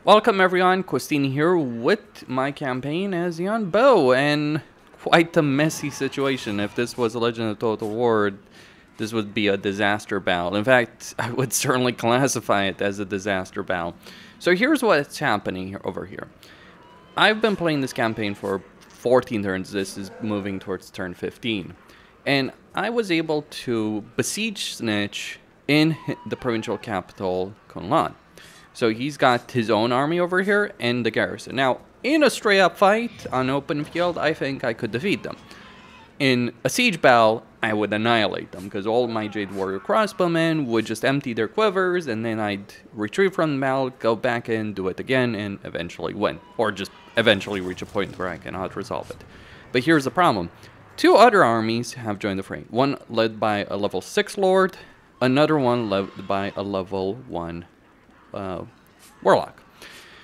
Welcome everyone, Christine here with my campaign as Yuan Bow, and quite a messy situation. If this was a Legend of Total War, this would be a disaster battle. In fact, I would certainly classify it as a disaster battle. So here's what's happening over here. I've been playing this campaign for 14 turns. This is moving towards turn 15. And I was able to besiege Snitch in the provincial capital, Konda. So he's got his own army over here and the garrison. Now, in a straight-up fight on open field, I think I could defeat them. In a siege battle, I would annihilate them, because all my Jade Warrior crossbowmen would just empty their quivers, and then I'd retreat from the battle, go back in, do it again, and eventually win. Or just eventually reach a point where I cannot resolve it. But here's the problem. Two other armies have joined the fray. One led by a level 6 lord, another one led by a level 1 Warlock.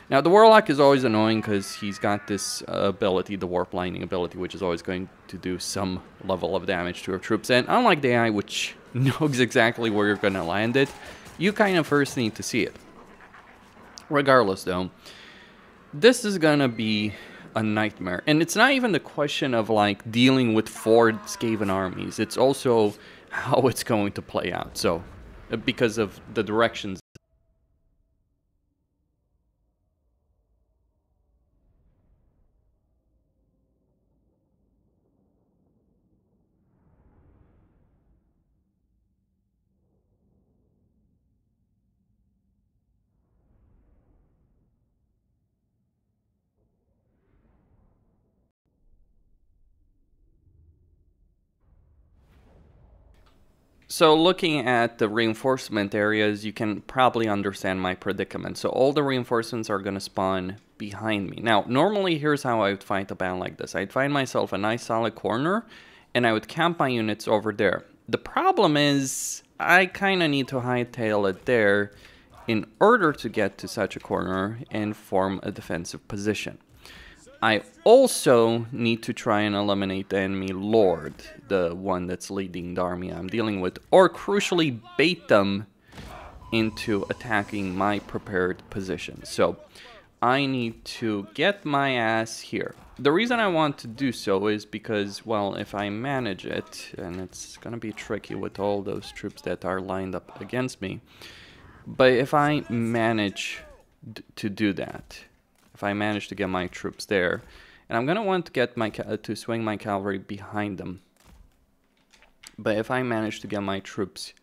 Now the Warlock is always annoying because he's got this ability, the Warp Lightning ability, which is always going to do some level of damage to our troops. And unlike the AI, which knows exactly where you're going to land it, you kind of first need to see it. Regardless though, this is going to be a nightmare. And it's not even the question of like dealing with 4 Skaven armies. It's also how it's going to play out. So, because of the directions. So looking at the reinforcement areas, you can probably understand my predicament. So all the reinforcements are going to spawn behind me. Now, normally here's how I would fight a battle like this. I'd find myself a nice solid corner, and I would camp my units over there. The problem is, I kind of need to hightail it there in order to get to such a corner and form a defensive position. I also need to try and eliminate the enemy lord, the one that's leading the army I'm dealing with, or crucially bait them into attacking my prepared position. So I need to get my ass here. The reason I want to do so is because, well, if I manage it, and it's gonna be tricky with all those troops that are lined up against me, but if I manage to do that, if I manage to get my troops there, and I'm gonna want to get my to swing my cavalry behind them. But if I manage to get my troops,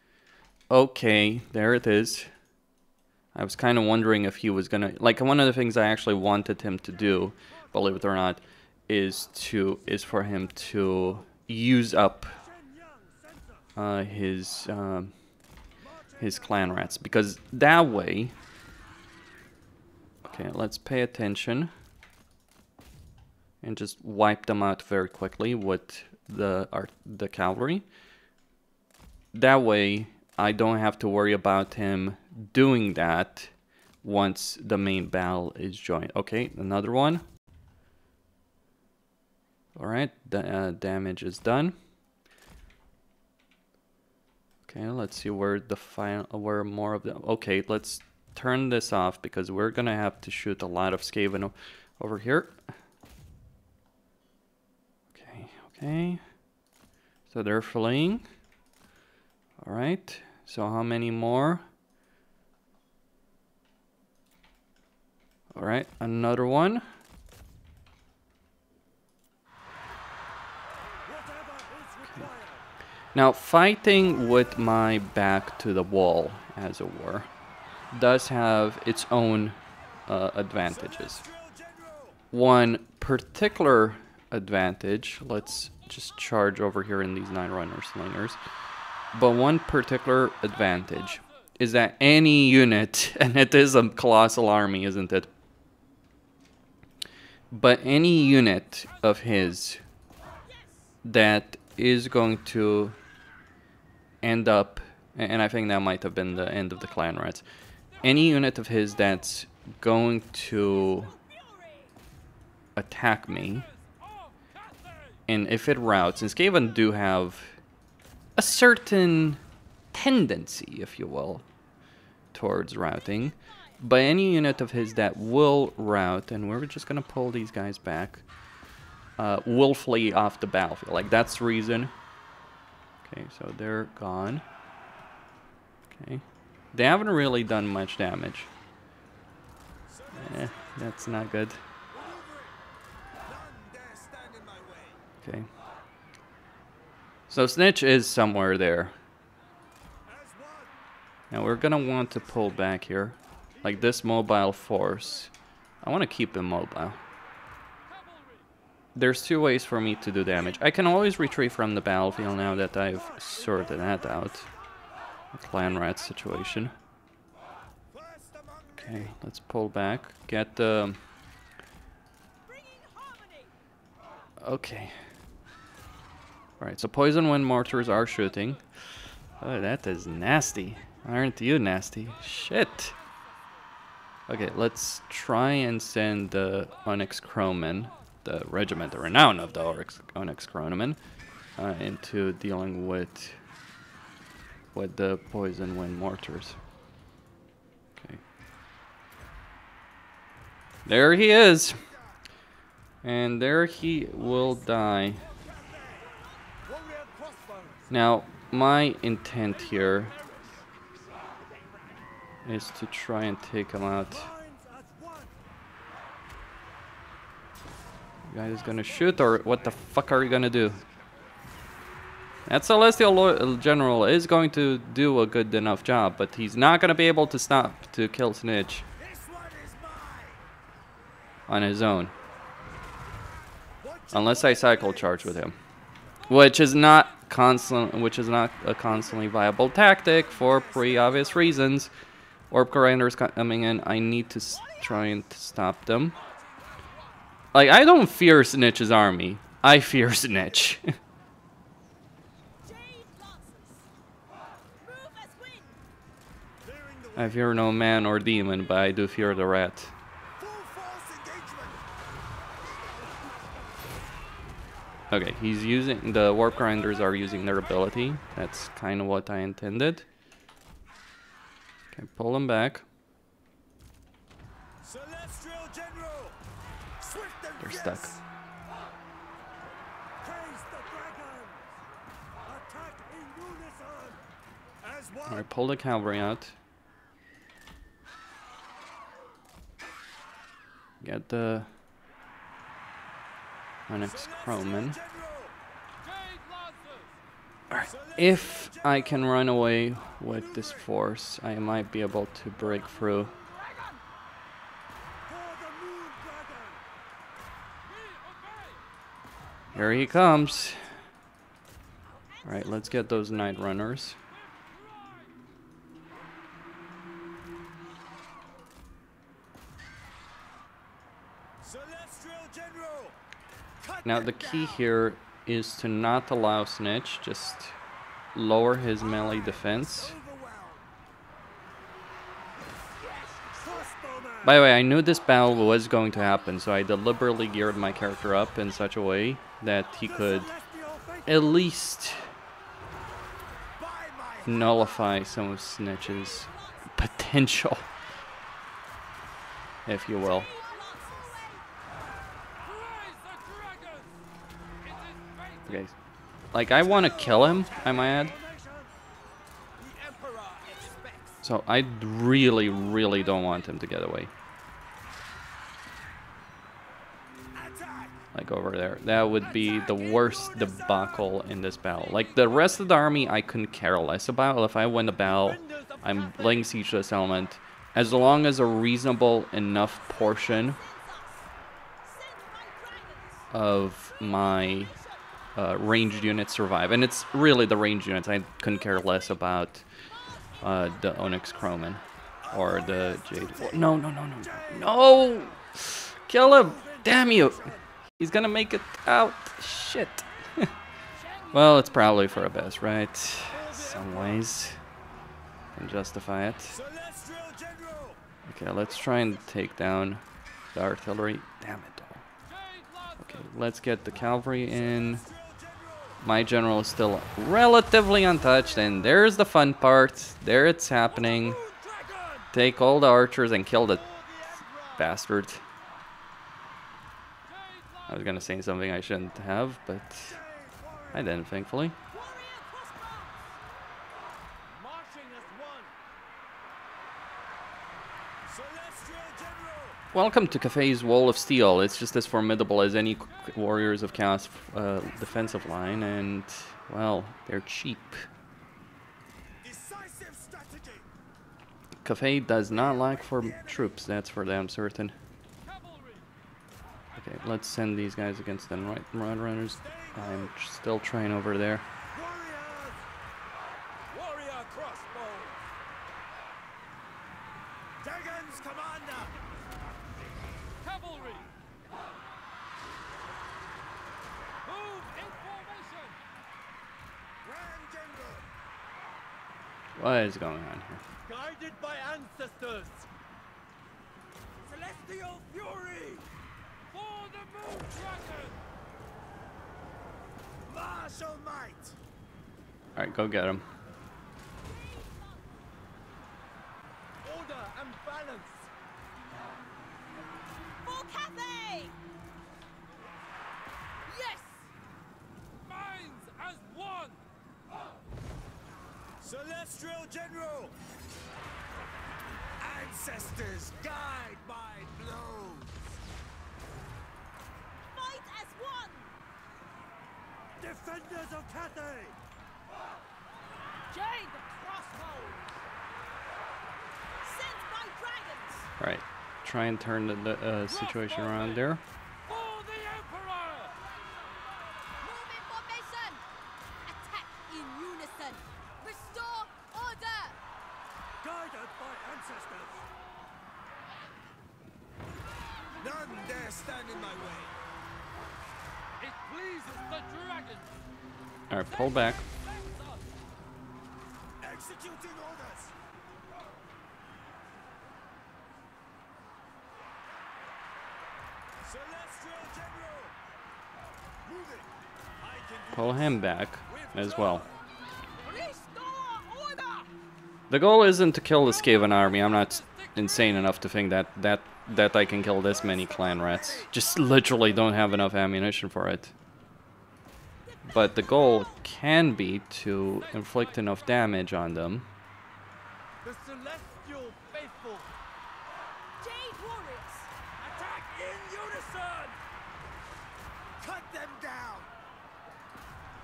okay, there it is. I was kind of wondering if he was gonna, like, one of the things I actually wanted him to do, believe it or not, is for him to use up his clan rats, because that way. Okay, let's pay attention and just wipe them out very quickly with the cavalry. That way, I don't have to worry about him doing that once the main battle is joined. Okay, another one. All right, the damage is done. Okay, let's see where more of them. Okay, let's turn this off because we're gonna have to shoot a lot of Skaven over here. Okay. So they're fleeing. All right. So how many more? All right, another one. Okay. Now, fighting with my back to the wall, as it were, does have its own advantages. One particular advantage, let's just charge over here in these 9 runner slingers, but one particular advantage is that any unit, and it is a colossal army, isn't it? But any unit of his that is going to end up, and I think that might have been the end of the clan rats, any unit of his that's going to attack me, and if it routes, and Skaven do have a certain tendency, if you will, towards routing, by any unit of his that will rout, and we're just gonna pull these guys back, will flee off the battlefield. Like, that's the reason. Okay, so they're gone. Okay. They haven't really done much damage. That's not good. Okay. So Snitch is somewhere there. Now we're gonna want to pull back here. Like this mobile force. I want to keep him mobile. There's two ways for me to do damage. I can always retreat from the battlefield now that I've sorted that out. The clan rat situation. Okay, let's pull back. Get the... Okay. Alright, so poison wind mortars are shooting. Oh, that is nasty. Aren't you nasty? Shit! Okay, let's try and send the Onyx Crowmen, the regiment, the renown of the Onyx Crowmen, into dealing with the poison wind mortars. Okay. There he is! And there he will die. Now, my intent here is to try and take him out. You guys gonna shoot, or what the fuck are you gonna do? That Celestial General is going to do a good enough job, but he's not gonna be able to stop to kill Snitch on his own. Unless I cycle charge with him. Which is not a constantly viable tactic for pretty obvious reasons. Orb Grinders coming in, I need to try and stop them. Like, I don't fear Snitch's army. I fear Snitch. I fear no man or demon, but I do fear the rat. Okay, he's using... The Warp Grinders are using their ability. That's kind of what I intended. Okay, pull them back. They're stuck. Alright, pull the cavalry out. Get the Onyx Crowman. Alright, if I can run away with this force, I might be able to break through. Here he comes. Alright, let's get those Night Runners. Now the key here is to not allow Snitch, just lower his melee defense. By the way, I knew this battle was going to happen, so I deliberately geared my character up in such a way that he could at least nullify some of Snitch's potential, if you will. Okay, like, I want to kill him, I might add. So I really, really don't want him to get away. Like over there. That would be the worst debacle in this battle. Like, the rest of the army I couldn't care less about. If I win the battle, I'm laying siege to this element. As long as a reasonable enough portion of my ranged units survive. And it's really the ranged units. I couldn't care less about the Onyx Crowman or the Jade. No, no, no, no, no! Kill him! Damn you! He's gonna make it out. Shit. Well, it's probably for a best, right? Some ways. Can justify it. Okay, let's try and take down the artillery. Damn it all. Okay, let's get the cavalry in. My general is still relatively untouched, and there's the fun part. There it's happening. Take all the archers and kill the bastard. I was gonna say something I shouldn't have, but I didn't, thankfully. Welcome to Cathay's Wall of Steel. It's just as formidable as any Warriors of Chaos defensive line, and, well, they're cheap. Cathay does not lack for troops, that's for damn certain. Okay, let's send these guys against the right runners. I'm still trying over there. What is going on here? Guided by ancestors. Celestial fury for the moon dragon. Martial might. All right, go get him. Order and balance. For Cathay. Yes. Minds as one. Celestial General! Ancestors guide my blows! Fight as one! Defenders of Cathay! Jade the crossbow! Sent by dragons! Alright, try and turn the situation around there. For the Emperor! Move in formation! Attack in unison! Restore order! Guided by ancestors! None dare stand in my way! It pleases the dragon! Alright, pull back. Executing orders! Celestial General! Moving! I can do Pull him back as well. Restore order! The goal isn't to kill the Skaven army. I'm not insane enough to think that I can kill this many clan rats. Just literally don't have enough ammunition for it. But the goal can be to inflict enough damage on them. the Celestial Faithful! Jade warriors! Attack in unison! Cut them down!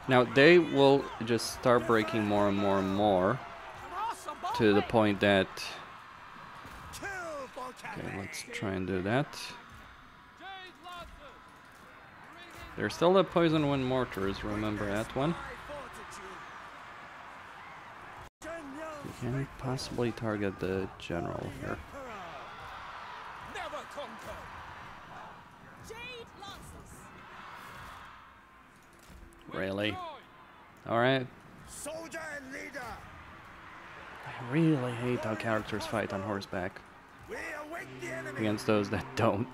Now they will just start breaking more and more and more to the point that... Kill for Okay, Cathay! let's try and do that. There's still the poison wind mortars, remember that one. We can possibly target the general here. Never conquer! Jade lancers! Really? Alright. Soldier and leader! I really hate how characters fight on horseback We await the enemy! against those that don't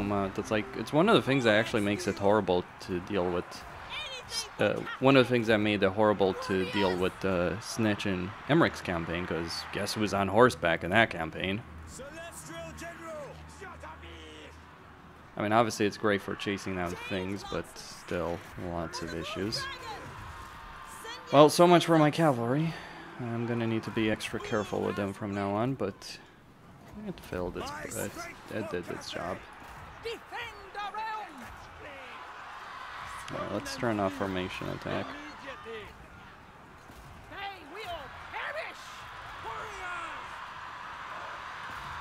mount. It's like, it's one of the things that actually makes it horrible to deal with. One of the things that made it horrible to deal with Snitch and Emmerich's campaign, because guess who was on horseback in that campaign? Celestial General! Yolosapien! I mean, obviously it's great for chasing down things, but still lots of issues. Well, so much for my cavalry. I'm gonna need to be extra careful with them from now on, but it failed its, it did its job. Defend the realm! Alright, let's turn off formation attack. Immediately! They will perish! Warriors!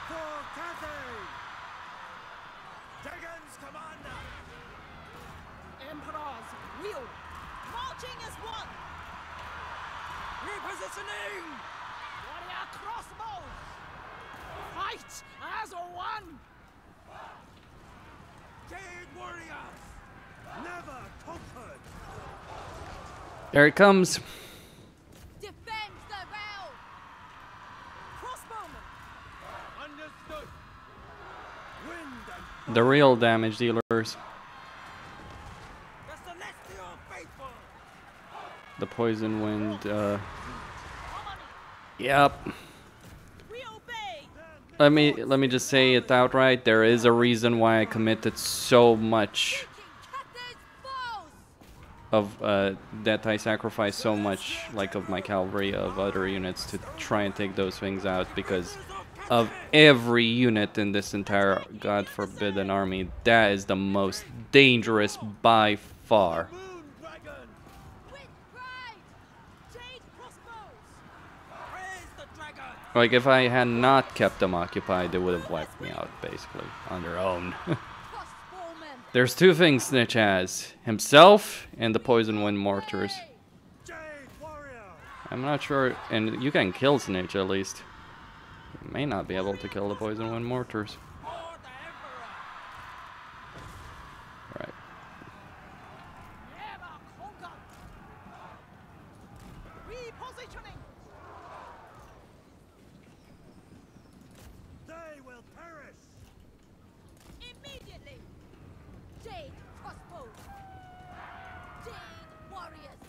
For Cathay! Dragon's commander! Emperor's will! Marching as one! Repositioning! Warrior crossbows! Fight as one! Jade warriors! Never conquered! There it comes. Defend the realm! Crossbowmen! Understood! Wind and The real damage dealers. the Celestial Faithful! The poison wind, Harmony! yep. We obey! let me just say it outright. There is a reason why I committed so much of that I sacrificed so much, like, of my cavalry, of other units, to try and take those things out, because of every unit in this entire god forbidden army, that is the most dangerous by far. Like, if I had not kept them occupied, they would have wiped me out, basically, on their own. There's two things Snitch has. Himself and the poison wind mortars. I'm not sure, and you can kill Snitch at least. You may not be able to kill the poison wind mortars. Right. They will perish. Immediately! Jade crossbows! Jade warriors!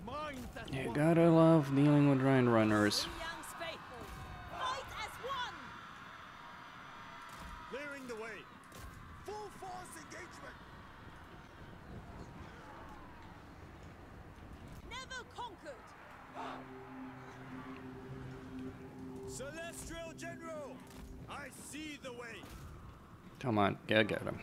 Mind that You gotta love dealing with Rhine runners. Young's faithful! Fight as one! clearing the way. Full force engagement. Never conquered! Celestial General, I see the way. Come on, get him.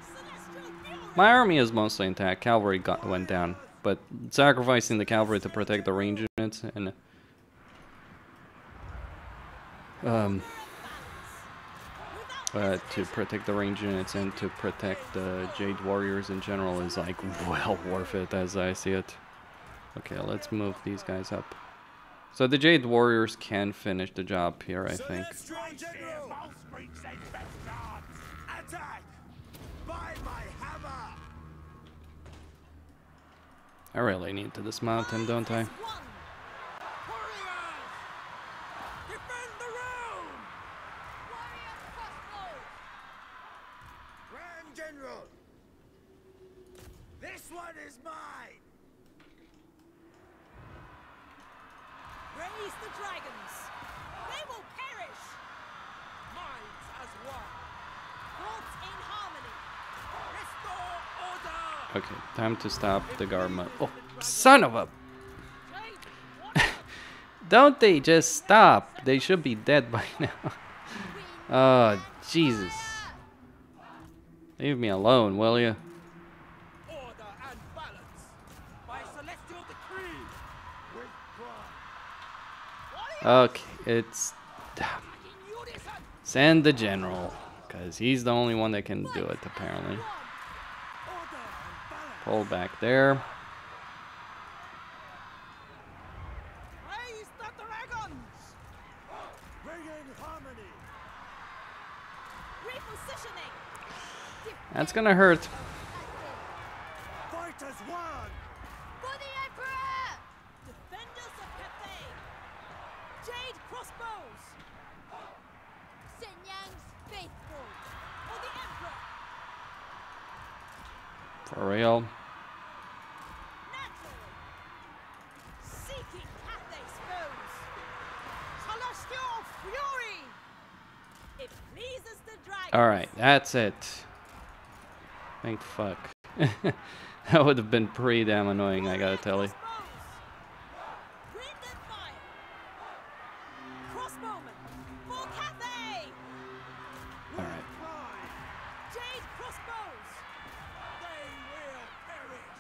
Celestial fury! My army is mostly intact. Cavalry went down, but sacrificing the cavalry to protect the range units and to protect the range units and to protect the Jade warriors in general is, like, well worth it as I see it. Okay, let's move these guys up. So the Jade warriors can finish the job here, I think. Celestial General, attack by my hammer. I really need to dismount him, don't I? One! Warriors, defend the realm. Warrior crossbow! Grand General, this one is mine. Raise the dragons! They will perish! Minds as one. Gods in harmony! Restore order. Okay, time to stop the Garma. Oh, son of a... Jade warriors! Don't they just stop? They should be dead by now. Oh, Jesus. Leave me alone, will you? Order and balance by celestial decree. With pride. Okay, it's... Send the general, because he's the only one that can do it, apparently. Order and balance. Pull back there. Raise the dragons! Bring in harmony. Repositioning! That's gonna hurt. Fight as one. For the Emperor! Defenders of Cathay! Jade crossbows! Shenyang's faithful! For the Emperor! For real. Naturally! Seeking Cathay's foes! Celestial fury! It pleases the dragon! Alright, that's it. Thank fuck. That would have been pretty damn annoying, I gotta tell you. Wind and fire! Crossbowmen! For Cathay! Alright. Jade crossbows! They will perish.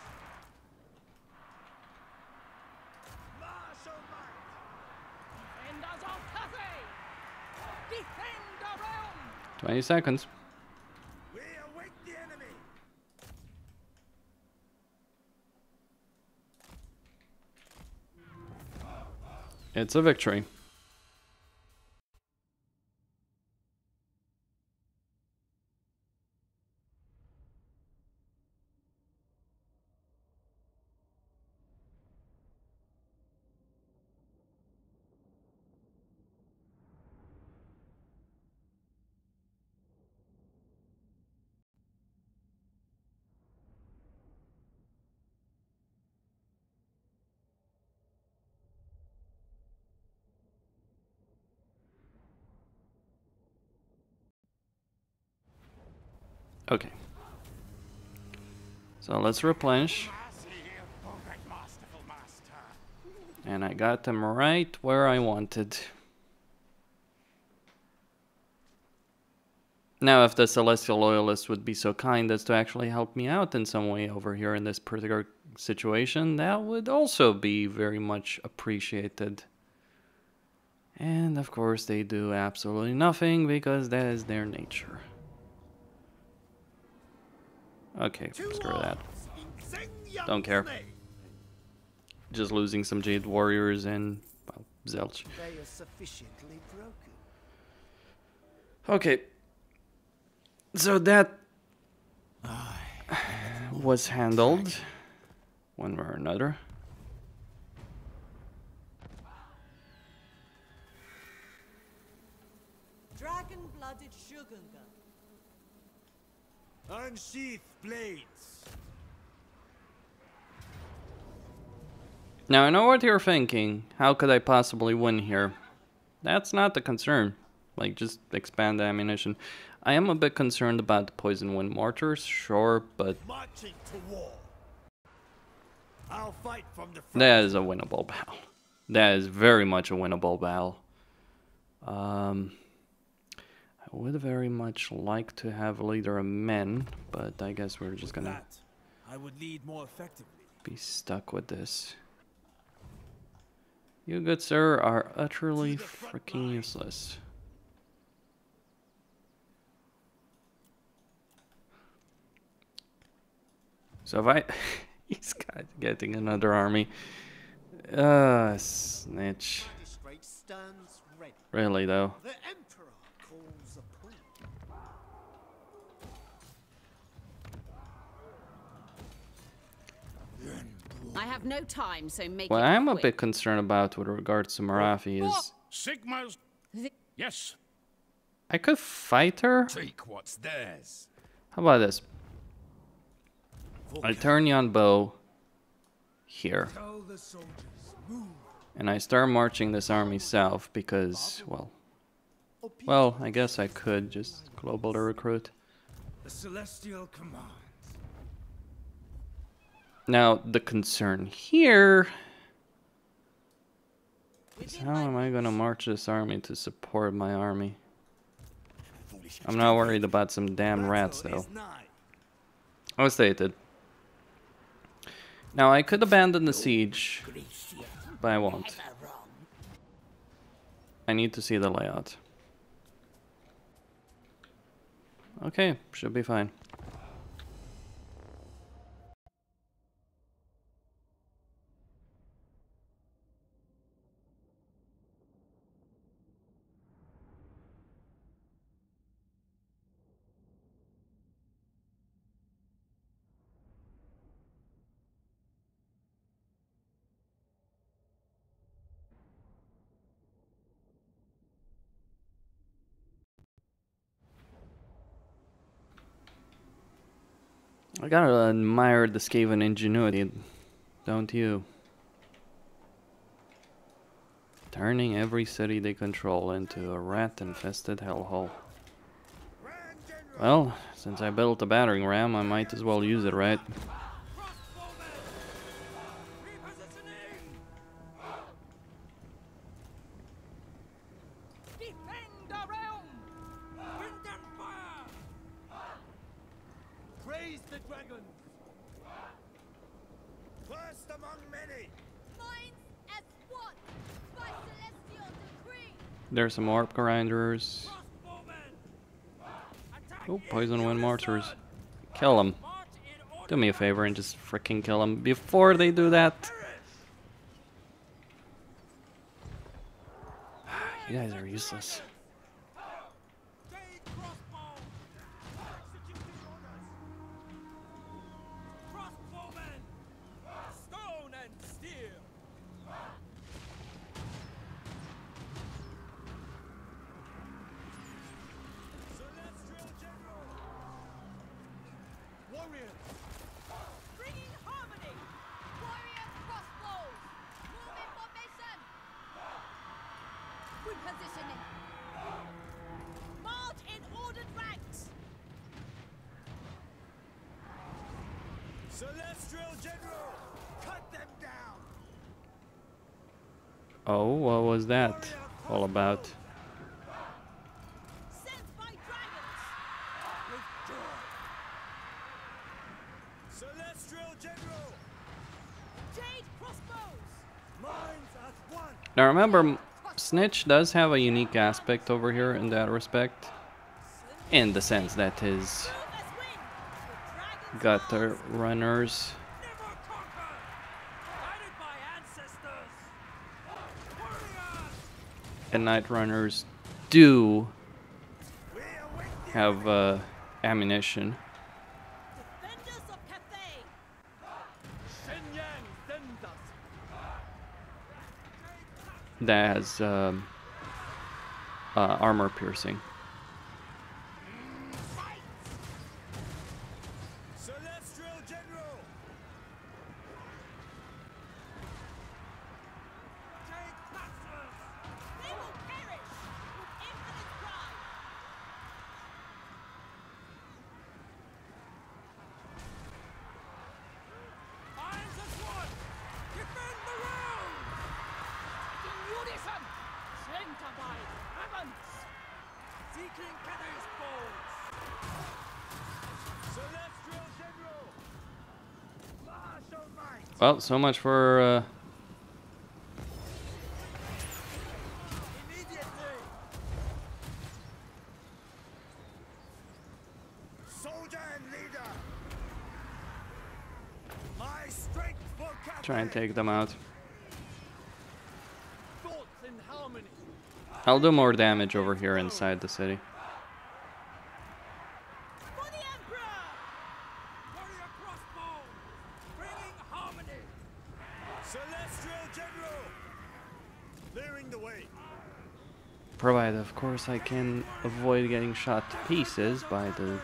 Martial might. Defenders of Cathay! Defend the realm! 20 seconds. We await the enemy. It's a victory. Okay. So let's replenish. And I got them right where I wanted. Now, if the Celestial Loyalist would be so kind as to actually help me out in some way over here in this particular situation, that would also be very much appreciated. And of course, they do absolutely nothing because that is their nature. Okay, screw that. Don't care. Just losing some Jade Warriors and, well, Zelch. They are sufficiently broken. Okay. So that was handled one way or another. Dragon-blooded Shugunga. Unsheath blades. Now, I know what you're thinking. How could I possibly win here? That's not the concern. Like, just expand the ammunition. I am a bit concerned about the poison wind mortars, sure, but Marching to war. I'll fight from the front. that is a winnable battle. That is very much a winnable battle. I would very much like to have a leader of men, but I guess we're just gonna That I would lead more effectively. be stuck with this. You, good sir, are utterly freaking useless. So if I... he's getting another army. Snitch. Magistrate stands ready. Really, though. The Emperor calls upon. I have no time, so make What it I'm a quick. bit concerned about with regards to Marathi is... Sigma's. Yes. I could fight her? Take what's theirs. How about this? I turn Yuan bow here. Tell the soldiers, move. And I start marching this army south because, well, I guess I could just global the recruit. The celestial commands. Now, the concern here is how am I gonna march this army to support my army? I'm not worried about some damn rats, though. As stated. Now, I could abandon the siege, but I won't. I need to see the layout. Okay, should be fine. I gotta admire the Skaven ingenuity, don't you? Turning every city they control into a rat-infested hellhole. Well, since I built a battering ram, I might as well use it, right? Defend the realm! Wind and fire! Praise the dragons. First among many. Minds as one by celestial decree! There's some orb grinders. Oh, poison wind mortars. Kill them. Do me a favor and just freaking kill them before they do that. You guys are useless. Jade crossbow. Executing orders. Crossbowmen. Stone and steel. Celestial general. Warriors. Bringing harmony! Warrior crossbows! Move in formation! Good positioning! March in ordered ranks! Celestial General, cut them down. Oh, what was that all about? Sent by dragons. Celestial General, Jade crossbows. minds as one. Now remember, Snitch does have a unique aspect over here in that respect. In the sense that his Move as wind. The dragons gutter runners Never conquer. Guided by ancestors. Warriors. and night runners do We await the have ammunition defenders of Cathay. Shenyang sends us. that has armor piercing. Celestial General. They will perish with infinite pride. Minds as one. Defend the realm. In unison, sent by dragons. Seeking Cathay's bones. Celestial General. Martial might. Well, so much for Immediately. Soldier and leader. My strength for Cathay. try and take them out. Thoughts in harmony. I'll do more damage over here inside the city. For the Emperor. Warrior crossbow. Bringing harmony. Celestial General. Clearing the way. Provided, of course, I can avoid getting shot to pieces by the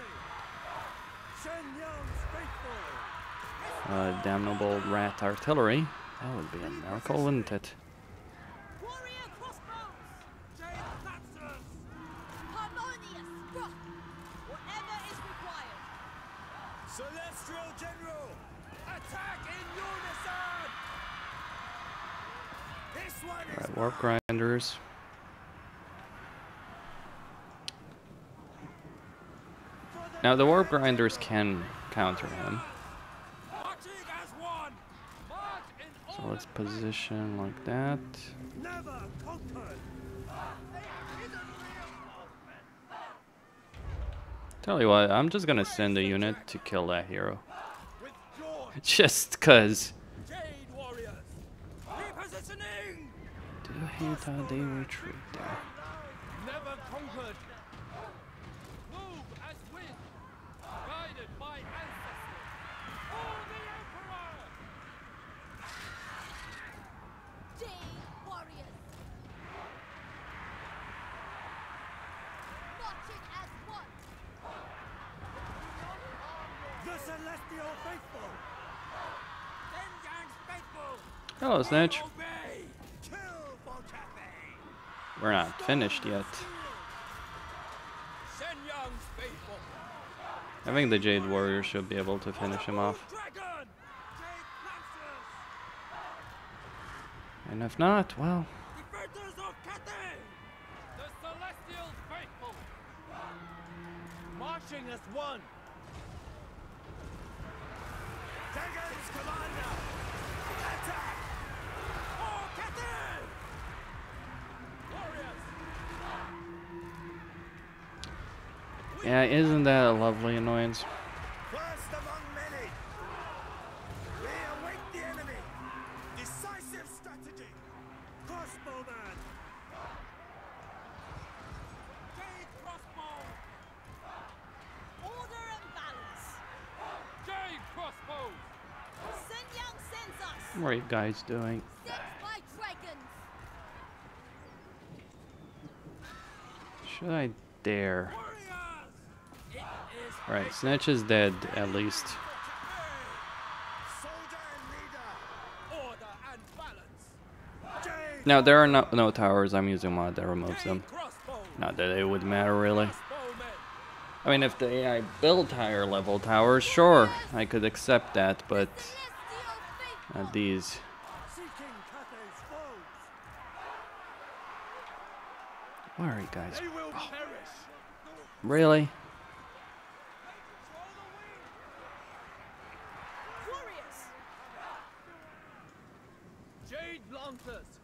Shenyang's faithful. damnable rat artillery. That would be a miracle, wouldn't it? Warrior crossbows. Jade Lancers. Harmonious. Rock. Whatever is required. Celestial General. Attack in unison. This one is Right, warp grinders. Now the warp grinders can counter him. marching as one. March in So all let's position like that. never conquered. Tell you what, I'm just gonna send a unit to kill that hero. With joy. Just cause. Jade warriors. Repositioning. Do you hate how they retreat there? Never conquered. Move as wind. Guided by ancestors. For the Emperor. Jade warriors. Marching as one. The Celestial Faithful. Shenyang's faithful. Hello, Snitch. Obey. Kill for Cathay. We're not finished yet. Shenyang's faithful. I think the Jade Warrior should be able to finish him off. Dragon. Jade Lancers. And if not, well, Defenders of Cathay. The Celestial faithful. Marching as one. Dragons commander. Attack. For Cathay. Warriors. yeah, isn't that a lovely annoyance? First among many. We await the enemy. Decisive strategy. Crossbowman. Jade crossbow. Order and balance. Jade crossbow. Shenyang sends us. What are you guys doing? Sent by dragons. Should I dare? Warriors. It is Right, Snitch is dead, at least. soldier and leader. Order and balance. Jade Now, there are no towers. I'm using mod that removes them. crossbow. Not that it would matter, really. Crossbowmen. I mean, if the AI built higher level towers, sure, I could accept that, but not these. Seeking Cathay's foes. Why are you guys? They will perish. Really? Warriors! Jade Lancers!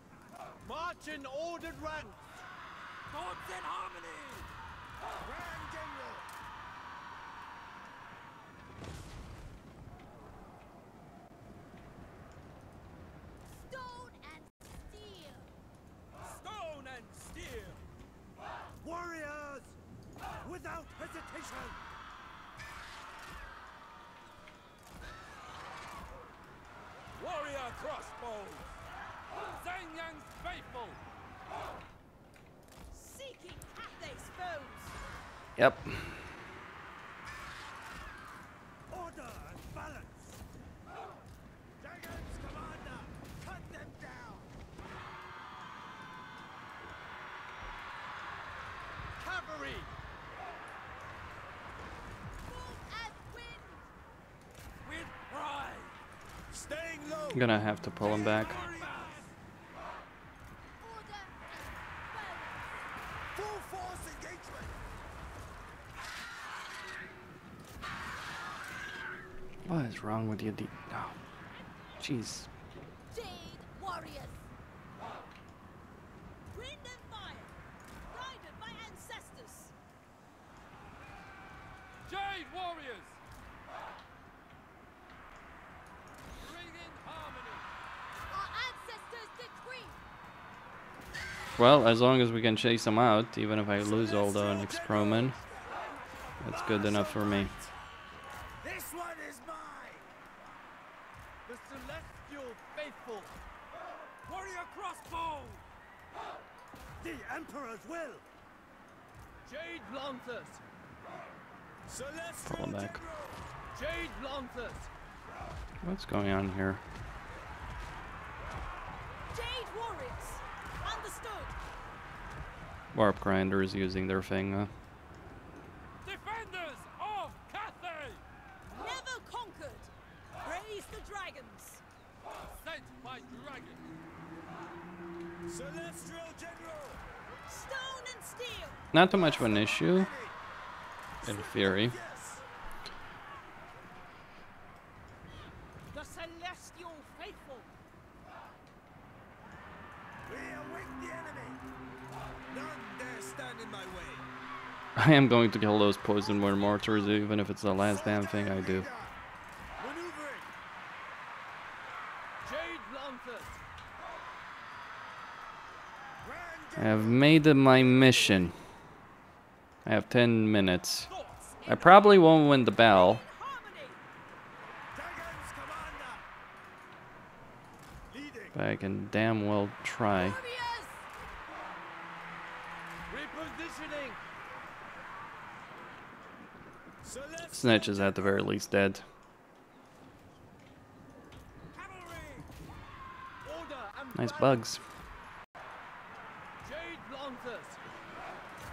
March in ordered ranks! Thoughts in harmony! Grand General! Stone and steel. Stone and steel! Warriors! Without hesitation! Warrior crossbows! Zangyang's faithful! Seeking Cathay's foes. Yep. Order and balance! Dragon's commander! Cut them down! Cavalry! Move as wind. With pride! Staying low! I'm gonna have to pull him back. Order and foes. Full force engagement! What is wrong with you? Oh, jeez. Jade warriors. Wind and fire. Guided by ancestors. Jade warriors! Bring in harmony! Our ancestors decree. Well, as long as we can chase them out, even if I lose all the next crewmen, that's good enough for me. This one is mine! The celestial faithful! Warrior crossbow! The Emperor's will! Jade Lancers! Celestial Pull him back. General! Jade Lancers! What's going on here? Jade warriors. Understood. Warp grinders using their thing. Defenders of Cathay! Never conquered. Praise the dragons. Sent by dragon! Celestial General! Stone and steel. Not too much of an issue, in theory. Yes! The celestial faithful. We await the enemy! None dare stand in my way! I am going to kill those poison wind mortars, even if it's the last damn thing I do. Maneuvering! Jade Lancers! I have made it my mission. I have 10 minutes. I probably won't win the battle, Harmony. Dragon's commander! Leading! but I can damn well try. Warriors. Repositioning! Snitch is at the very least dead. Cavalry! Order and Nice balance. bugs. Jade Lancers!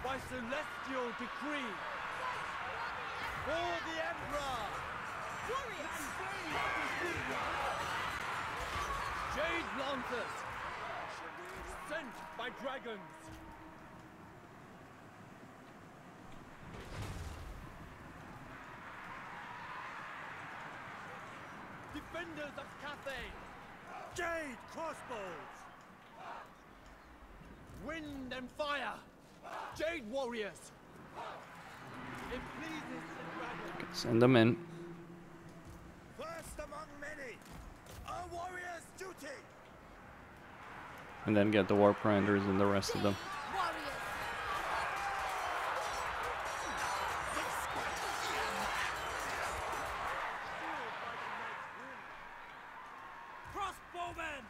By celestial decree! For the Emperor! Warriors. Jade Lancers! Sent by dragons! Defenders of Cathay! Jade crossbows! Wind and fire! Jade warriors! It pleases the dragon! Send them in. First among many! A warrior's duty! And then get the warp grinders and the rest of them. Warriors. Crossbowmen!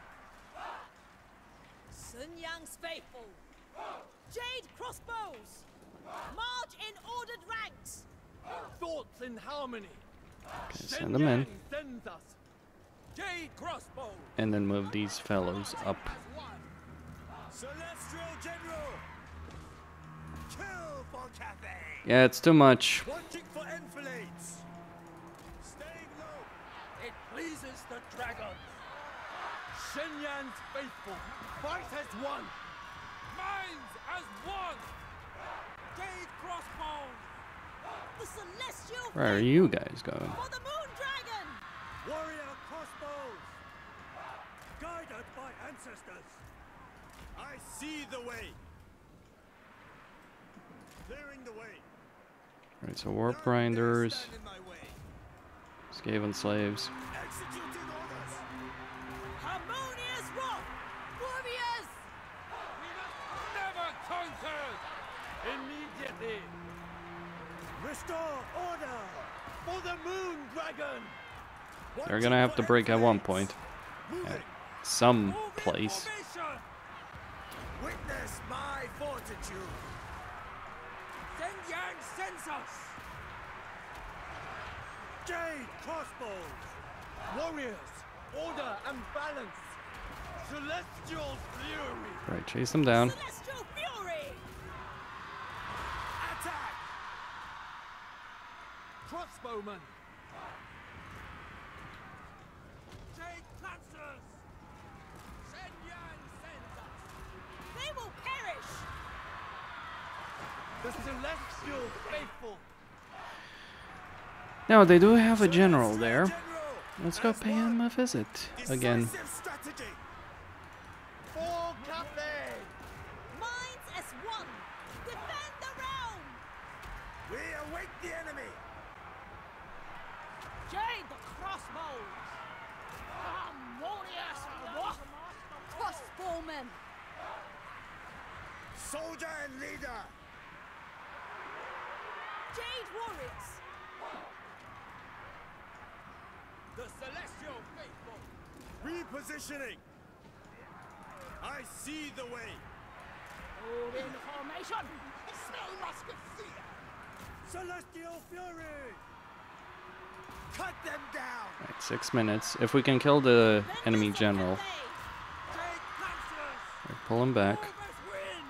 Sun Yang's faithful. Jade crossbows. March in ordered ranks. Thoughts in harmony! Okay, send them in. Sends us! Jade crossbow! And then move these fellows up. As one! Celestial General! Kill for Cathay! Yeah, it's too much. Watching for enfilades. Staying low. It pleases the dragons. Shenyan's faithful. Fight as one. Minds as one. Jade crossbows. The celestial Where are you guys going? for the moon dragon. Warrior crossbows. Guided by ancestors. I see the way. Clearing the way. Alright, so warp grinders, Stand in my way. Skaven slaves. Executing orders. Harmonious rock. Warriors. Never conquered. Immediately. Restore order. For the moon dragon. They're gonna have to break at one point. Moving. At some Move in place. formation. Witness my fortitude. Shenyang sends us. Jade crossbows. Warriors. Order and balance. Celestial fury. Right, chase them down. Celestial fury. Attack. Crossbowmen. Jade lancers. Shenyang sends us. They will perish. The celestial faithful. Now, they do have a general there. General. Let's go As pay one. him a visit again. Decisive strategy. For Cathay. Minds as one. Defend the realm. We await the enemy. Jade the crossbows. Harmonious rock. Crossbowmen. Soldier and leader. Jade warriors. The celestial faithful. Repositioning. I see the way. Move in formation. Smell musketeer. Celestial fury. Cut them down. Right, 6 minutes. If we can kill the enemy general, Jade lancers. right, pull him back. Always win.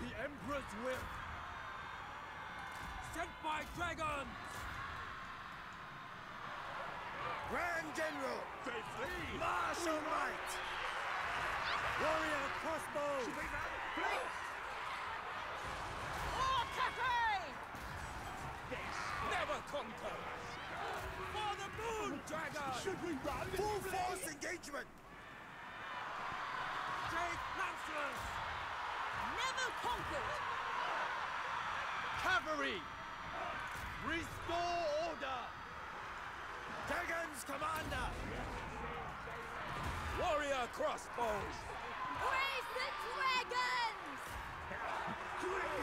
The Emperor's will. Sent by dragons. Grand General. They flee. Martial might. Warrior crossbow. Grand Cathay. Never conquer. For the moon dragon. Should we run? Full force engagement. Jade lancers. Never conquered. Cavalry. Restore order. Dragons commander. Warrior crossbows. Praise the dragons.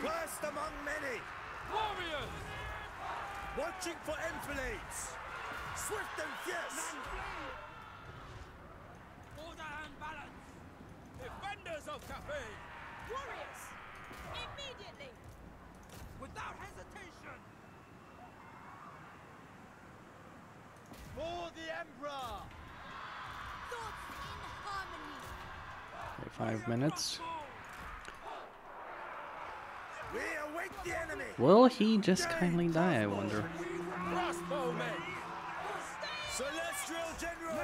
First among many. Warriors. Watching for enfilades. Swift and fierce. Order and balance. Defenders of Cathay. Warriors. Immediately. Without hesitation. For the Emperor. Thoughts in harmony. Okay, 5 minutes. We await the enemy. Will he just kindly die, I wonder? Crossbowmen. Celestial General.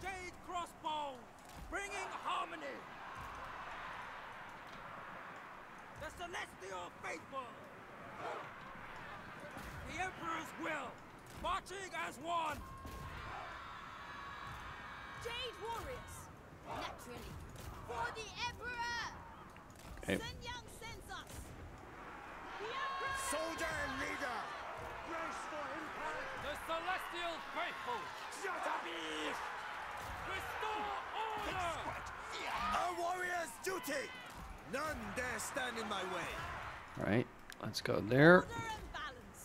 Jade crossbow. Bringing harmony. The celestial faithful. The Emperor's will. Marching as one. Jade warriors. Naturally. For the Emperor. Okay. Shenyang sends us. The Emperor. Soldier and leader. Brace for impact. The celestial faithful. JKPrimative. Restore order. A warrior's duty. None dare stand in my way. Alright, let's go there. Order and balance.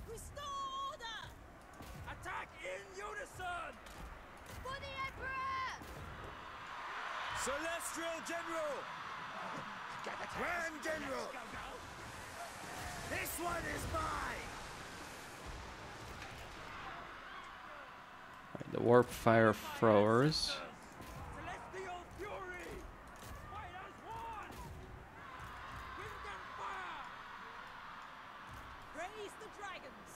Restore order. Attack in unison. For the Emperor. Celestial General. Grand General. This one is mine. Right, the warp fire throwers. Celestial fury. Fight as one. Wind and fire. Face the dragons.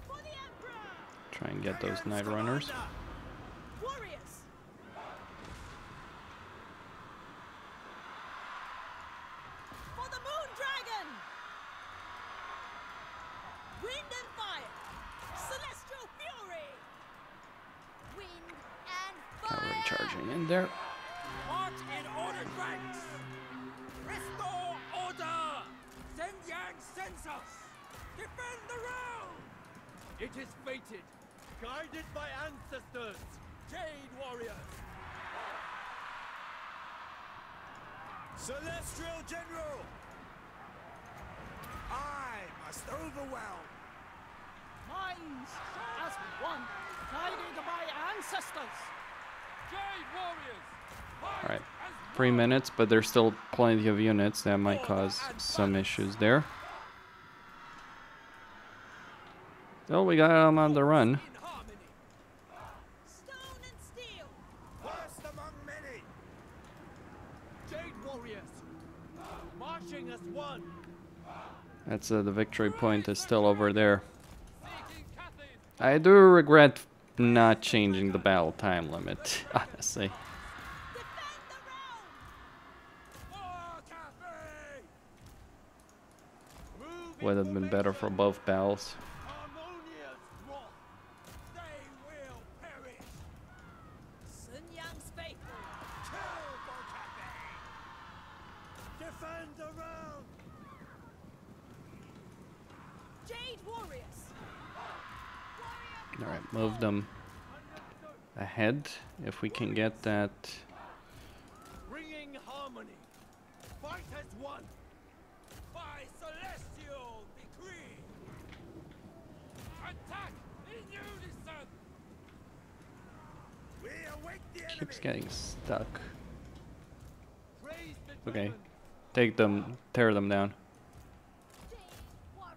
For the Emperor. Try and get those Night Runners. Warriors. For the Moon Dragon. Wind and fire. Celestial fury. Wind and Cavalry fire. charging in there. March in ordered ranks. Restore order. Send Yang census. Defend the realm. It is fated. Guided by ancestors. Jade warriors. Celestial General! I must overwhelm. Minds as one. Guided by ancestors. Jade warriors. Alright, 3 minutes, but there's still plenty of units that might cause some issues there. Oh, we got them on the run. In harmony. Stone and steel. First among many. Jade warriors. Marching as one. That's the victory point is still over there. Seeking Cathay. I do regret not changing the battle time limit, honestly. Defend the realm. War Cathay. Move Would have been better for both battles. harmonious wrath. They will perish. Sun Yang's faithful. Kill for Cathay. Defend the realm. Jade warriors. Alright, move them ahead if we can get that. Bringing harmony. Fight as one. By celestial decree. Attack in unison. We await the enemy. Keeps getting stuck. Praise the Okay, dragon. take them, tear them down. Jade warriors.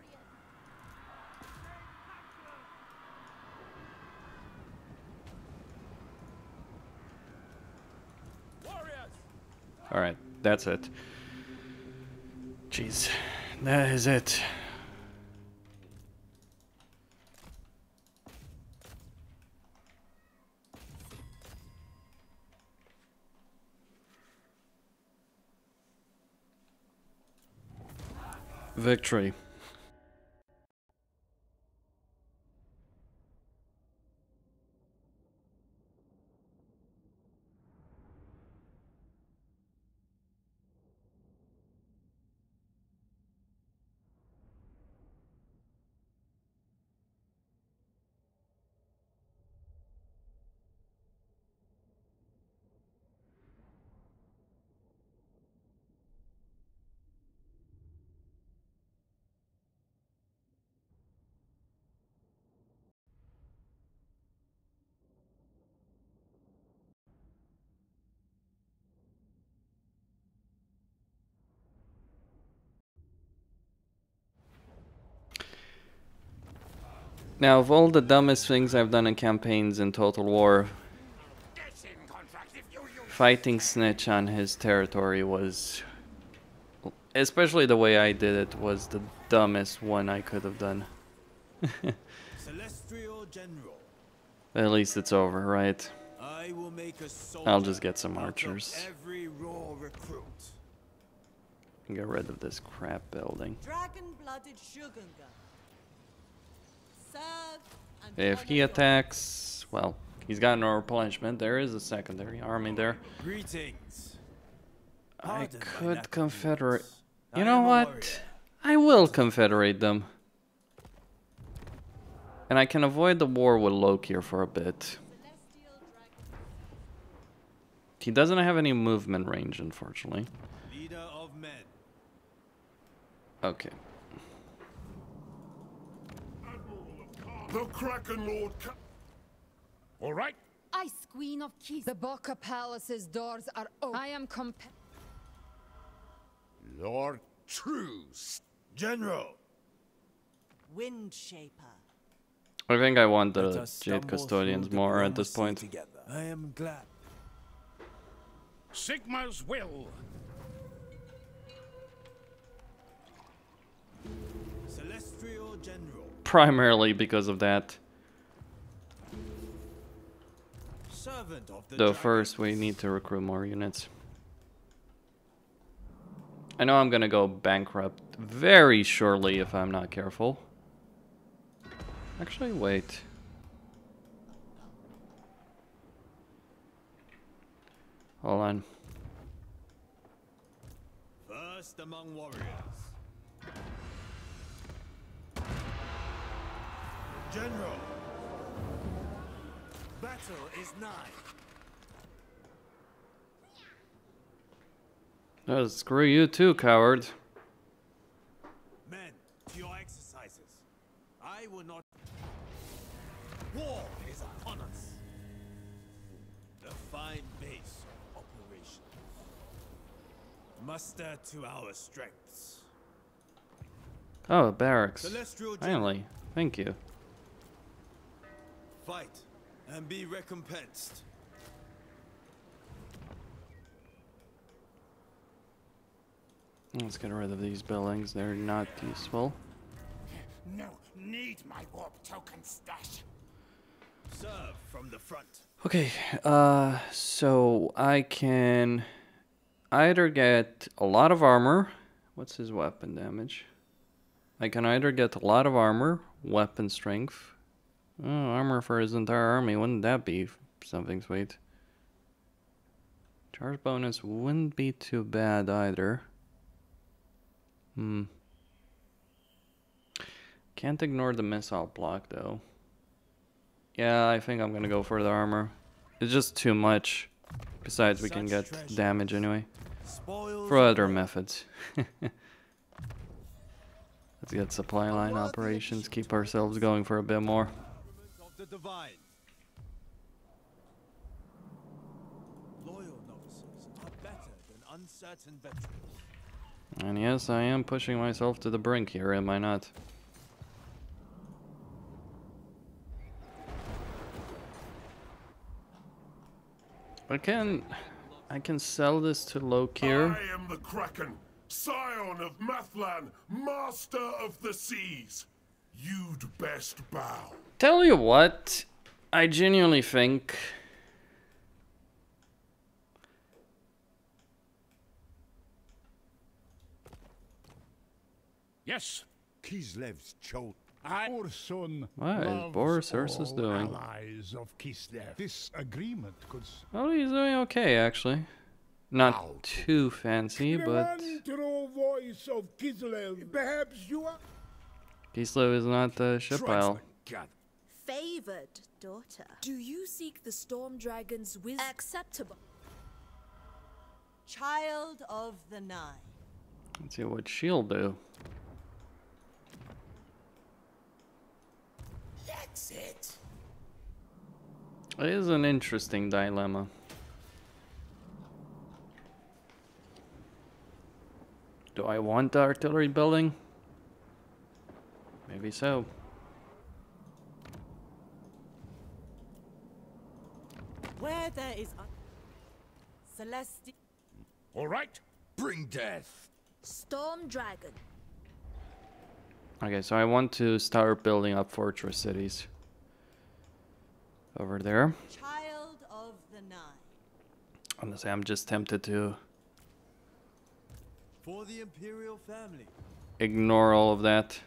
Warriors. Alright, that's it. Jeez, that is it. Victory. Now, of all the dumbest things I've done in campaigns in Total War, fighting Snitch on his territory was, especially the way I did it, was the dumbest one I could have done. Celestial General. At least it's over, right? I will make a soldier I'll just get some out of archers. every raw recruit. And get rid of this crap building. Dragon-blooded Shugunga. Serve and If he honor God. attacks, well, he's got no replenishment. There is a secondary army there. Greetings. I Pardon my could lack of confederate. nuance. You I know am a what? warrior. I will confederate them. And I can avoid the war with Loki for a bit. Celestial dragon. He doesn't have any movement range, unfortunately. Leader of men. Okay. The Kraken Lord all right? Ice Queen of Keys. The Boca Palace's doors are open. I am Lord Truce. General. Wind Shaper. I think I want Let the us Jade stumble Custodians through the more at this diplomacy point. Together. I am glad. Sigma's will. Celestial General. Primarily because of that. Servant of the Though dragon. first we need to recruit more units. I know I'm gonna go bankrupt very shortly if I'm not careful. Actually, wait. Hold on. First among warriors. General. Battle is nigh. Oh, screw you too, coward. Men, to your exercises. I will not. War is upon us. The fine base of operations. Muster to our strengths. Oh, barracks. Celestial Finally. Thank you. Fight and be recompensed. Let's get rid of these buildings. They're not useful. No, need my warp token stash. Serve from the front. Okay, so I can either get a lot of armor. What's his weapon damage? I can either get a lot of armor, weapon strength. Oh, armor for his entire army. Wouldn't that be something sweet? Charge bonus wouldn't be too bad either. Can't ignore the missile block though. Yeah, I think I'm gonna go for the armor. It's just too much. Besides, we can get damage anyway. For other methods. Let's get supply line operations, keep ourselves going for a bit more. Of the divine. Loyal novices are better than uncertain veterans. And yes, I am pushing myself to the brink here, am I not? I can sell this to Lokir. I am the Kraken, scion of Mathlan, master of the seas. You'd best bow. Tell you what, I genuinely think Yes, Kislev's chote. our son. What is loves Boris Ursus all doing? Allies of Kislev. This agreement could. Oh, he's doing okay actually. Not Out. too fancy, but true voice of Kislev. Perhaps you are. Kislev is not the ship pile. God. Favored daughter. Do you seek the Storm Dragon's wisdom? Acceptable. Child of the Nine. Let's see what she'll do. That's it. It is an interesting dilemma. Do I want the artillery building? Maybe so. Where there is Celestial All right. Bring death. Storm Dragon. Okay, so I want to start building up fortress cities. Over there. Child of the Nine. Honestly, I'm just tempted to For the imperial family. ignore all of that.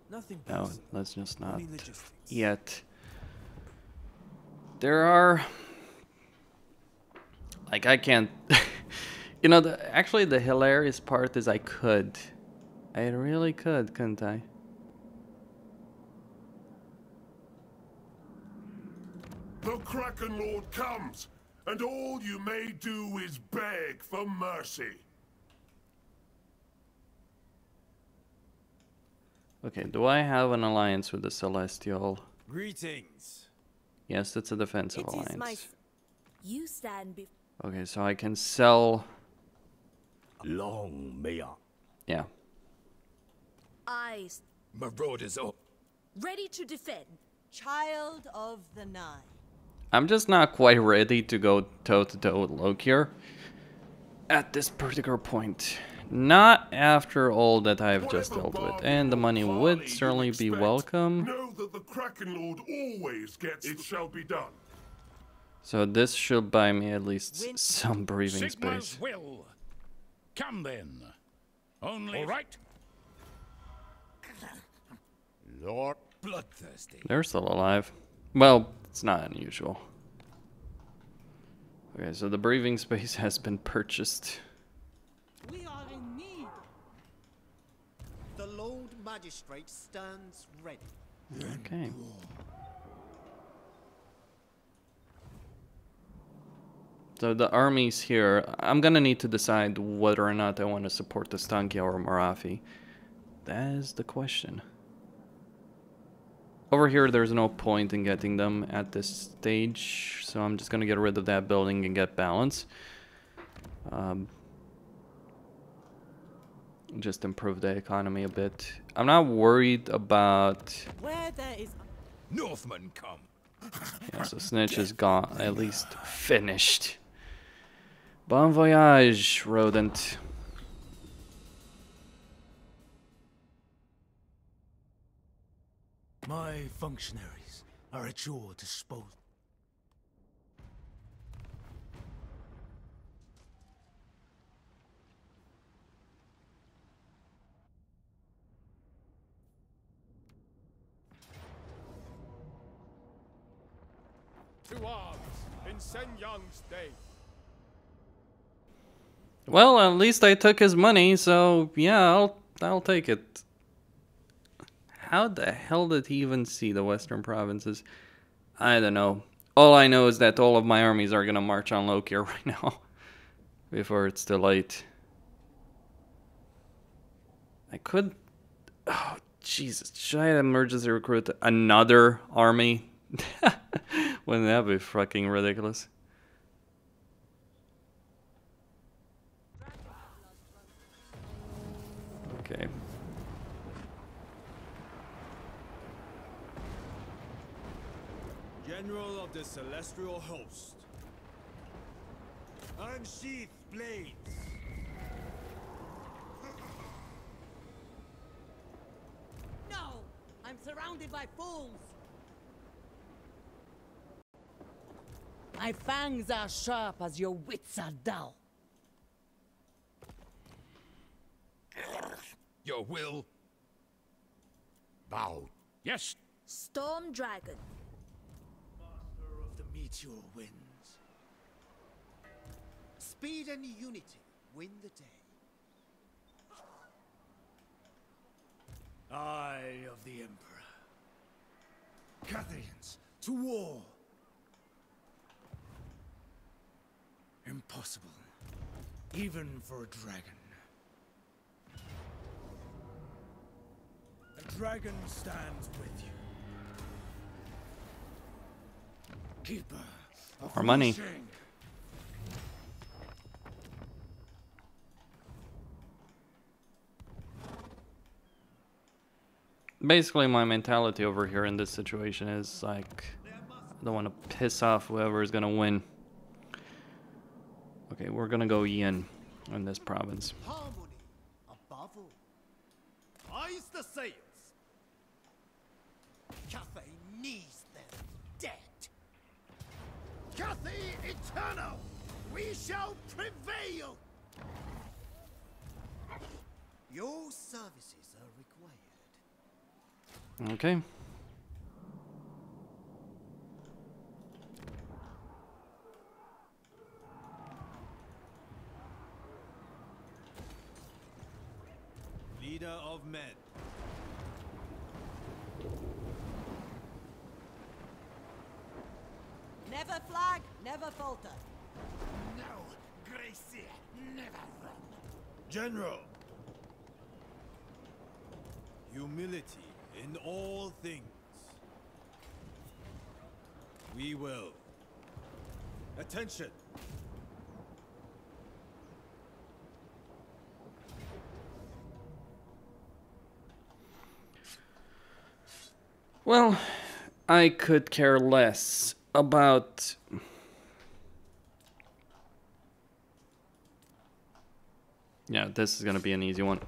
Nothing No, personal, let's just not only logistics. yet. There are... Like, I can't... You know, actually the hilarious part is I could. I really could, couldn't I? The Kraken Lord comes, and all you may do is beg for mercy. Okay, do I have an alliance with the Celestial? Greetings. Yes, it's a defensive It is my. alliance. You stand before. Okay, so I can sell... Long may I. Yeah. Eyes Marauders up. ready to defend. Child of the Nine. I'm just not quite ready to go toe-to-toe with Lokir at this particular point. Not after all that I've just Whatever dealt with. bargain And the money or would parley you certainly be expect, welcome. Know that the Kraken Lord always gets it shall be done. So this should buy me at least some breathing Sigma's space. will. Come then. Only all right. Lord. Bloodthirsty. They're still alive. Well, it's not unusual. Okay, so the breathing space has been purchased. We are in need. The Lord Magistrate stands ready. Okay. So the armies here, I'm gonna need to decide whether or not I want to support the Stankia or Marathi. That is the question. Over here, there's no point in getting them at this stage, so I'm just gonna get rid of that building and get balance. Just improve the economy a bit. I'm not worried about... Where there is Northmen come. Yeah, so Snitch is gone, at least finished. Bon voyage, rodent. My functionaries are at your disposal. To arms in Sen Yang's day. Well, at least I took his money, so yeah, I'll take it. How the hell did he even see the western provinces? I don't know. All I know is that all of my armies are gonna march on Lokir right now. Before it's too late. I could... Oh, Jesus. Should I emergency recruit another army? Wouldn't that be fucking ridiculous? Okay. General of the Celestial Host. Unsheath blades. no! I'm surrounded by fools. My fangs are sharp as your wits are dull. Your will. Bow. Yes. Storm Dragon. Master of the meteor winds. Speed and unity win the day. Eye of the Emperor. Cathayans, to war. Impossible. Even for a dragon. The dragon stands with you. Keeper of More money. wishing. Basically, my mentality over here in this situation is like, I don't want to piss off whoever is gonna win. Okay, we're gonna go Yin in this province. Harmony above all. Eyes the sails. Cathay needs them dead. Cathay eternal. We shall prevail. Your services are required. Okay. Leader of men. Never flag, never falter. No, Gracie, never run. General. Humility in all things. We will. Attention. Well, I could care less about... Yeah, this is gonna be an easy one.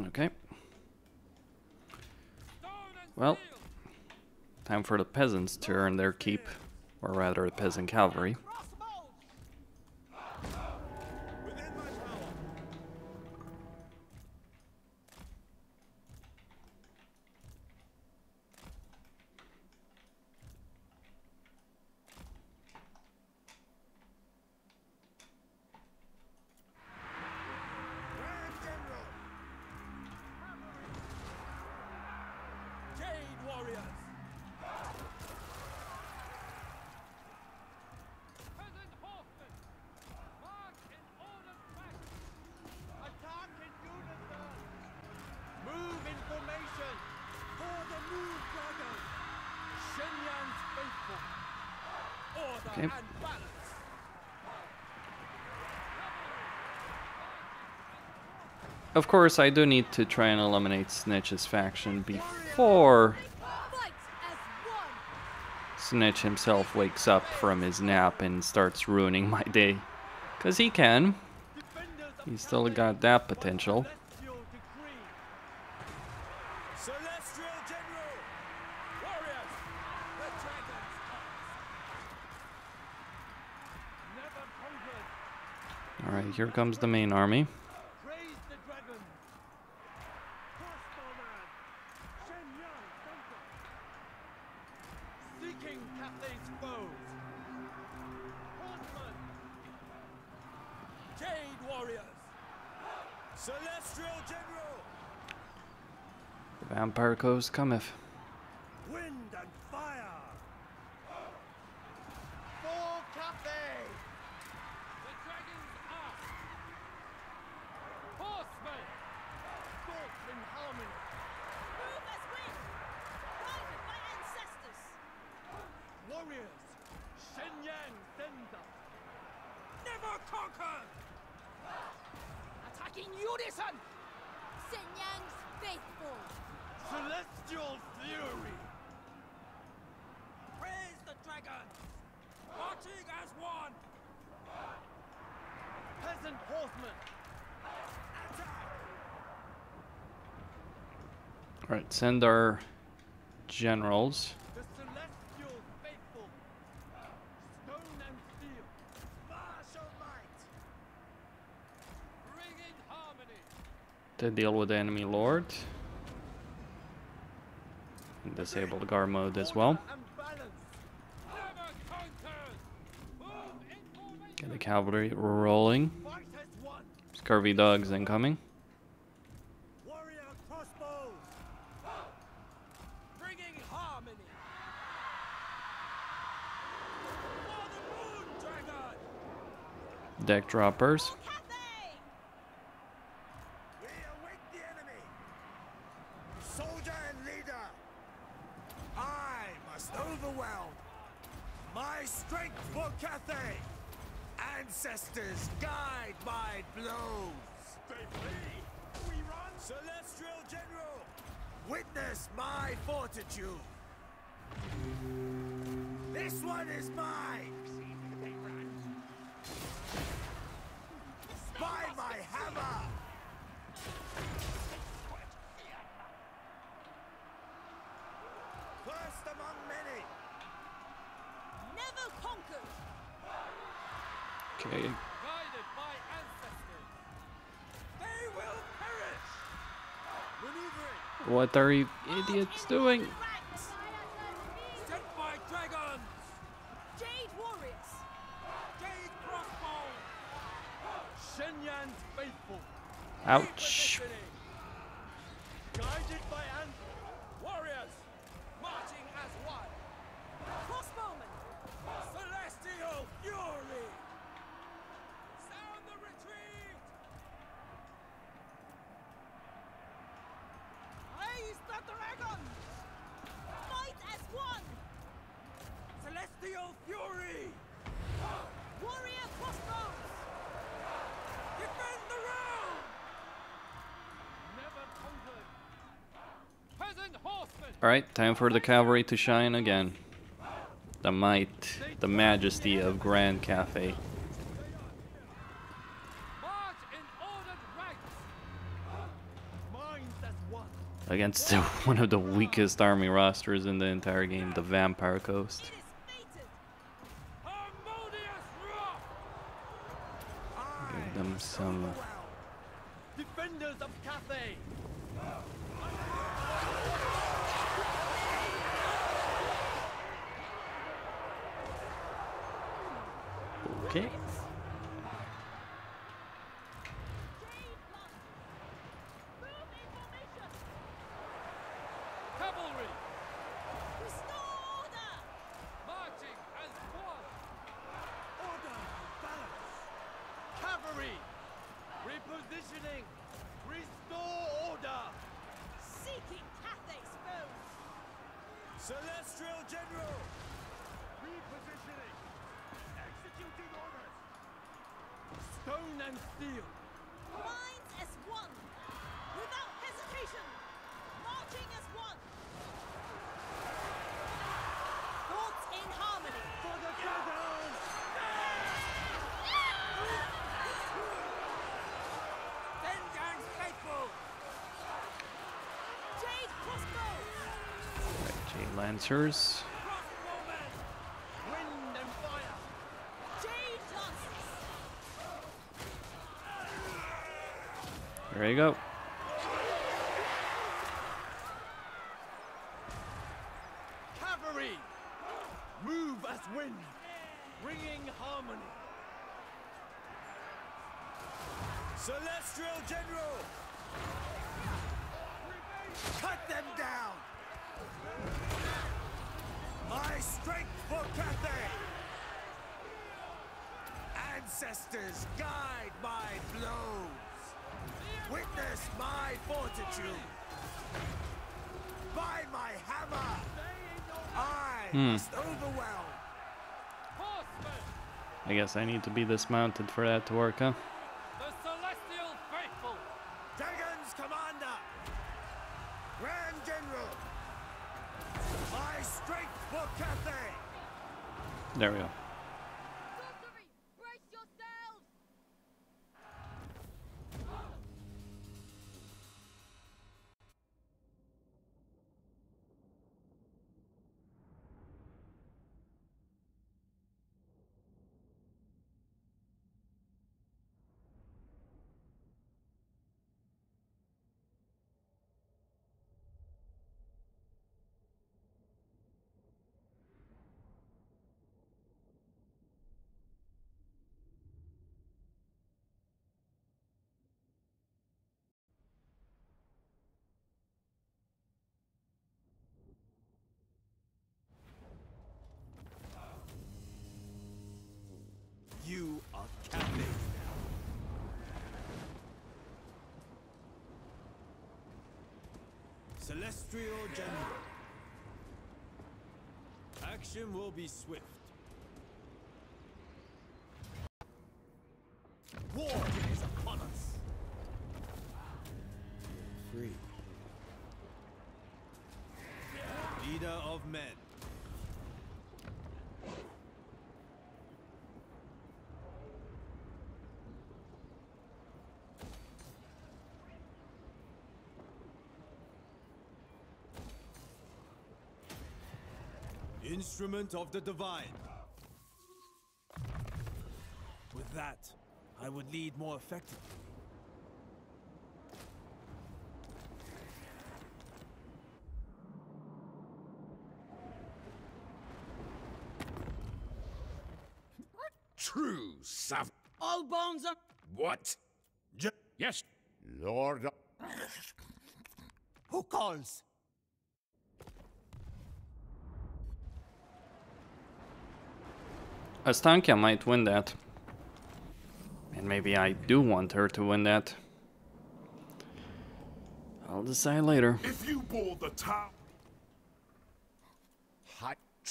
Okay. Well, time for the peasants to earn their keep, or rather the peasant cavalry. Okay. Of course, I do need to try and eliminate Snitch's faction before Snitch himself wakes up from his nap and starts ruining my day. Because he can. He's still got that potential. Alright, here comes the main army. The vampire coast cometh. Wind and fire. For Cathay. The dragons are horsemen. Thought in harmony. Move as wind, guided by ancestors. Warriors, Shenyang Senda. Never conquered. Attacking unison. Shenyang's faithful. Celestial fury. Praise the dragons. Marching as one. Peasant horsemen. Attack. Alright, send our generals. The celestial faithful. Stone and steel. Martial might. Bringing harmony. To deal with the enemy lord. And disable the guard mode as well. Get the cavalry rolling. Scurvy dogs incoming. Warrior crossbows. Bringing harmony. For the moon dragon. Deck droppers. We await the enemy. Soldier and leader. I must overwhelm. My strength for Cathay. Ancestors guide my blows. They flee. We run. Celestial General. Witness my fortitude. This one is mine. By my hammer. First among many. Never conquered. Okay. Guided by ancestors. They will perish. Maneuvering. What are you idiots doing? Sent by dragons. Jade warriors. Jade crossbow. Shenyang's faithful. Ouch. Guided by warriors. Marching as one. Crossbowmen. Celestial fury. Sound the retreat. Celestial fury! Warrior crossbows! Defend the realm! Never conquered! Peasant horsemen! Alright, time for the cavalry to shine again. The might, the majesty of Grand Cathay. March in ordered ranks! Minds as one! Against one of the weakest army rosters in the entire game, the Vampire Coast. Give them some... Defenders of Cathay! Okay. Cavalry! Restore order! Marching as one! Order! Balance! Cavalry! Repositioning! Restore order! Seeking Cathay's foes! Celestial General! Repositioning! Executing orders! Stone and steel! Minds as one! Without hesitation! Marching as one! Thoughts in harmony! For the dragons! Dengan's faithful! Jade crossbows! Jade Lancers. Crossbowmen! Wind and fire! Jade lances! There you go. Cavalry! Move as wind, bringing harmony. Celestial General! Cut them down! My strength for Cathay! Ancestors, guide my blows! Witness my fortitude! By my hammer! I must overwhelm! I guess I need to be dismounted for that to work, huh? The Celestial Faithful! Dragon's Commander! Grand General! My strength for Cathay! There we go. Sorcery! Brace yourselves! You are captive now. Celestial General. Action will be swift. War is upon us. Free. Leader of men. Instrument of the Divine. With that, I would lead more effectively. True sav. All bones are... What? Yes. Lord. Who calls? Astankia might win that. And maybe I do want her to win that. I'll decide later. If you bore the town,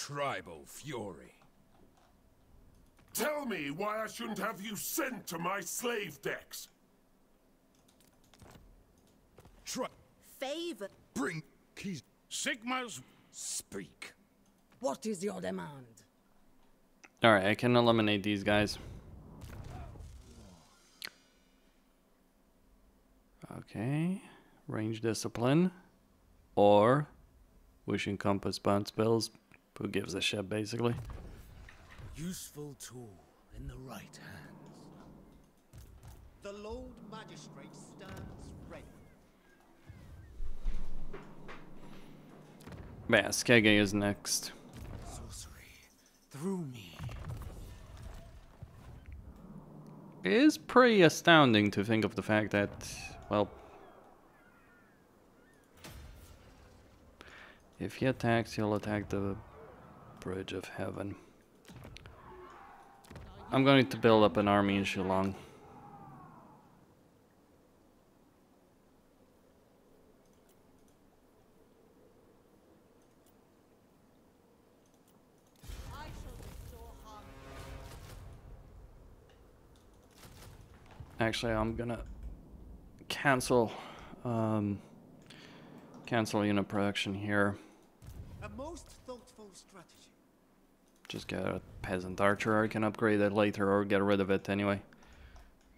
tribal fury. Tell me why I shouldn't have you sent to my slave decks. Favor. Bring keys. Sigma's speak. What is your demand? Alright, I can eliminate these guys. Okay. Range discipline. Or wishing compass bound spells. Who gives a shit, basically. Useful tool in the right hands. The Lord Magistrate stands ready. Yeah, Skege is next. Sorcery through me. It is pretty astounding to think of the fact that, well, if he attacks, he'll attack the Bridge of Heaven. I'm going to build up an army in Shillong. Actually, I'm gonna cancel unit production here. A most thoughtful strategy. Just get a peasant archer. I can upgrade it later or get rid of it anyway.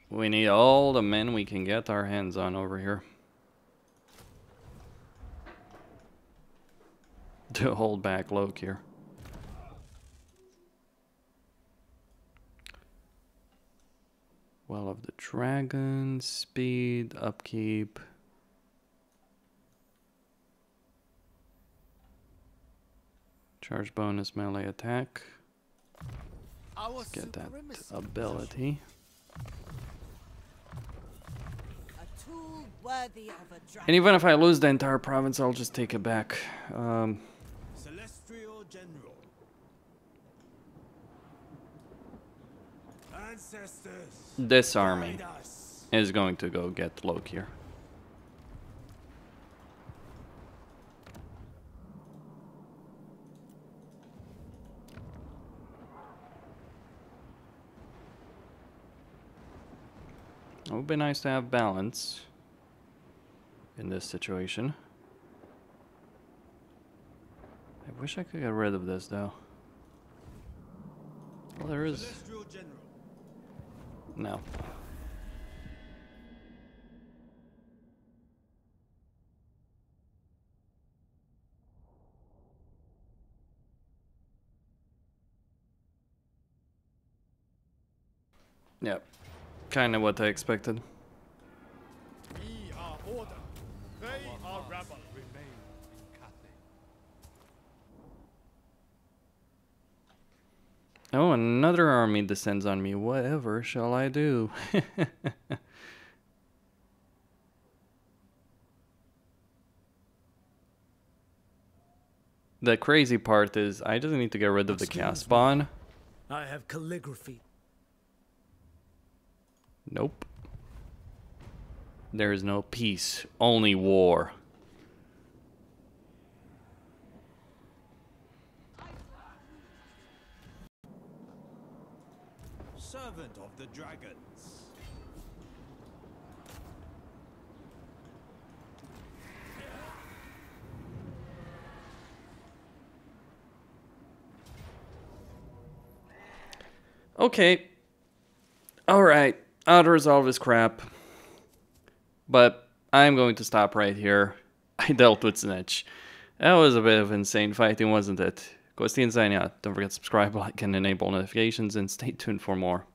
We need all the men we can get our hands on over here to hold back Loke here. Well of the Dragon, speed, upkeep. Charge bonus melee attack. Let's get that ability. A tool worthy of a dragon. And even if I lose the entire province, I'll just take it back. Celestial General. Ancestors. This army is going to go get Loke here. It would be nice to have balance in this situation. I wish I could get rid of this though. Well, there is. No. Yep. Kind of what I expected. We are order. They are rebel. Remain in Cathay. Oh, another army descends on me. Whatever shall I do? The crazy part is I just need to get rid of the cast spawn. I have calligraphy. Nope. There is no peace, only war. Servant of the Dragons. Okay. Alright. Auto-resolve is crap. But I'm going to stop right here. I dealt with Snitch. That was a bit of insane fighting, wasn't it? Kostin signing out. Don't forget to subscribe, like, and enable notifications, and stay tuned for more.